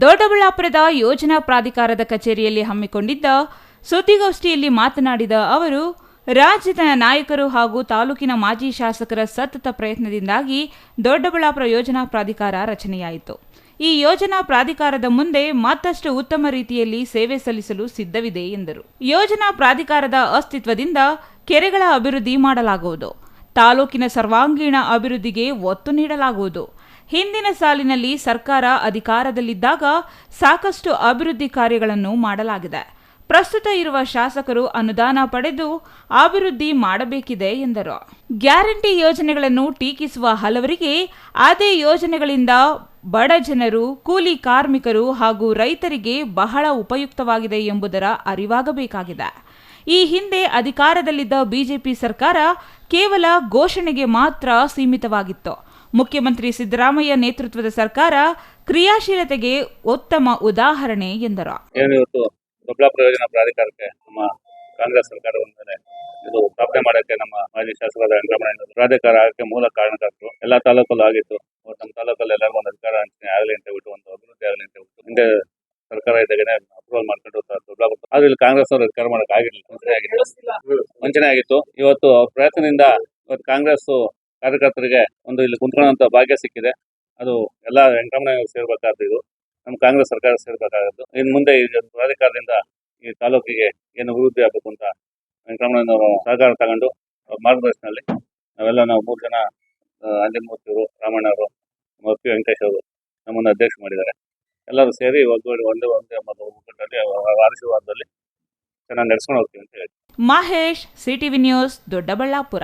ದೊಡ್ಡಬಳ್ಳಾಪುರದ ಯೋಜನಾ ಪ್ರಾಧಿಕಾರದ ಕಚೇರಿಯಲ್ಲಿ ಹಮ್ಮಿಕೊಂಡಿದ್ದ ಸುದ್ದಿಗೋಷ್ಠಿಯಲ್ಲಿ ಮಾತನಾಡಿದ ಅವರು, ರಾಜ್ಯದ ನಾಯಕರು ಹಾಗೂ ತಾಲೂಕಿನ ಮಾಜಿ ಶಾಸಕರ ಸತತ ಪ್ರಯತ್ನದಿಂದಾಗಿ ದೊಡ್ಡಬಳ್ಳಾಪುರ ಯೋಜನಾ ಪ್ರಾಧಿಕಾರ ರಚನೆಯಾಯಿತು. ಈ ಯೋಜನಾ ಪ್ರಾಧಿಕಾರದ ಮುಂದೆ ಮತ್ತಷ್ಟು ಉತ್ತಮ ರೀತಿಯಲ್ಲಿ ಸೇವೆ ಸಲ್ಲಿಸಲು ಸಿದ್ಧವಿದೆ ಎಂದರು. ಯೋಜನಾ ಪ್ರಾಧಿಕಾರದ ಅಸ್ತಿತ್ವದಿಂದ ಕೆರೆಗಳ ಅಭಿವೃದ್ಧಿ ಮಾಡಲಾಗುವುದು, ತಾಲೂಕಿನ ಸರ್ವಾಂಗೀಣ ಅಭಿವೃದ್ಧಿಗೆ ಒತ್ತು ನೀಡಲಾಗುವುದು. ಹಿಂದಿನ ಸಾಲಿನಲ್ಲಿ ಸರ್ಕಾರ ಅಧಿಕಾರದಲ್ಲಿದ್ದಾಗ ಸಾಕಷ್ಟು ಅಭಿವೃದ್ಧಿ ಕಾರ್ಯಗಳನ್ನು ಮಾಡಲಾಗಿದೆ. ಪ್ರಸ್ತುತ ಇರುವ ಶಾಸಕರು ಅನುದಾನ ಪಡೆದು ಅಭಿವೃದ್ಧಿ ಮಾಡಬೇಕಿದೆ ಎಂದರು. ಗ್ಯಾರಂಟಿ ಯೋಜನೆಗಳನ್ನು ಟೀಕಿಸುವ ಹಲವರಿಗೆ ಅದೇ ಯೋಜನೆಗಳಿಂದ ಬಡ ಜನರು, ಕೂಲಿ ಕಾರ್ಮಿಕರು ಹಾಗೂ ರೈತರಿಗೆ ಬಹಳ ಉಪಯುಕ್ತವಾಗಿದೆ ಎಂಬುದರ ಅರಿವಾಗಬೇಕಾಗಿದೆ. ಈ ಹಿಂದೆ ಅಧಿಕಾರದಲ್ಲಿದ್ದ ಬಿಜೆಪಿ ಸರ್ಕಾರ ಕೇವಲ ಘೋಷಣೆಗೆ ಮಾತ್ರ ಸೀಮಿತವಾಗಿತ್ತು. ಮುಖ್ಯಮಂತ್ರಿ ಸಿದ್ದರಾಮಯ್ಯ ನೇತೃತ್ವದ ಸರ್ಕಾರ ಕ್ರಿಯಾಶೀಲತೆಗೆ ಉತ್ತಮ ಉದಾಹರಣೆ ಎಂದರು. ದೊಡ್ಡಬಳ್ಳಾಪುರ ಯೋಜನಾ ಪ್ರಾಧಿಕಾರಕ್ಕೆ ನಮ್ಮ ಕಾಂಗ್ರೆಸ್ ಸರ್ಕಾರ ಬಂದರೆ ಇದು ಸ್ಥಾಪನೆ ಮಾಡೋಕ್ಕೆ ನಮ್ಮ ಮಾಜಿ ಶಾಸಕರಾದ ವೆಂಕಟರಮಣಯ್ಯ ಪ್ರಾಧಿಕಾರ ಆಗಕ್ಕೆ ಮೂಲ ಕಾರಣಕರ್ತರು. ಎಲ್ಲ ತಾಲೂಕಲ್ಲೂ ಆಗಿತ್ತು. ನಮ್ಮ ತಾಲೂಕಲ್ಲಿ ಎಲ್ಲರಿಗೂ ಒಂದು ಅಧಿಕಾರ ಹಂಚನೆ ಆಗಲಿ ಅಂತ ಹೇಳ್ಬಿಟ್ಟು, ಒಂದು ಅಭಿವೃದ್ಧಿ ಆಗಲಿ ಅಂತ ಹೇಳ್ಬಿಟ್ಟು ಹಿಂದೆ ಸರ್ಕಾರ ಇದ್ದಾಗನೇ ಅಪ್ರೂವಲ್ ಮಾಡ್ಕೊಂಡು ದೊಡ್ಡಬಳ್ಳಾಪುರ ಆದ್ರೆ ಇಲ್ಲಿ ಕಾಂಗ್ರೆಸ್ ಅವರು ಅಧಿಕಾರ ಮಾಡಕ್ ಆಗಿರಲಿಲ್ಲ, ವಂಚನೆ ಆಗಿತ್ತು. ಇವತ್ತು ಪ್ರಯತ್ನದಿಂದ ಇವತ್ತು ಕಾಂಗ್ರೆಸ್ ಕಾರ್ಯಕರ್ತರಿಗೆ ಒಂದು ಇಲ್ಲಿ ಕುಂತ್ಕೊಳ್ಳುವಂತ ಭಾಗ್ಯ ಸಿಕ್ಕಿದೆ. ಅದು ಎಲ್ಲ ವೆಂಕಟರಮಣಯ್ಯ ಸೇರ್ಬೇಕಾದ್ದು, ಇದು ನಮ್ಮ ಕಾಂಗ್ರೆಸ್ ಸರ್ಕಾರ ಸೇರ್ಬೇಕಾಗದ್ದು. ಇನ್ನು ಮುಂದೆ ಈ ಪ್ರಾಧಿಕಾರದಿಂದ ಈ ತಾಲೂಕಿಗೆ ಏನು ಅಭಿವೃದ್ಧಿ ಆಗಬೇಕು ಅಂತ ವೆಂಕಟರಮಣಯ್ಯನವರು ಸಹಕಾರ ತಗೊಂಡು ಮಾರ್ಗದರ್ಶನದಲ್ಲಿ ನಾವು 3 ಜನ, ಅಂಜನಮೂರ್ತಿ ಅವರು, ರಾಮಣ್ಣ ಅವರು, ಪಿ ವೆಂಕಟೇಶ್ ಅವರು ನಮ್ಮನ್ನು ಅಧ್ಯಕ್ಷ ಮಾಡಿದ್ದಾರೆ. ಎಲ್ಲರೂ ಸೇರಿ ಒಂದೇ ಒಗ್ಗಟ್ಟಲ್ಲಿ ಆಶೀರ್ವಾದದಲ್ಲಿ ಚೆನ್ನಾಗಿ ನಡೆಸ್ಕೊಂಡು ಹೋಗ್ತೀವಿ ಅಂತ ಹೇಳಿ. Mahesh, CTV news, Doddaballapura.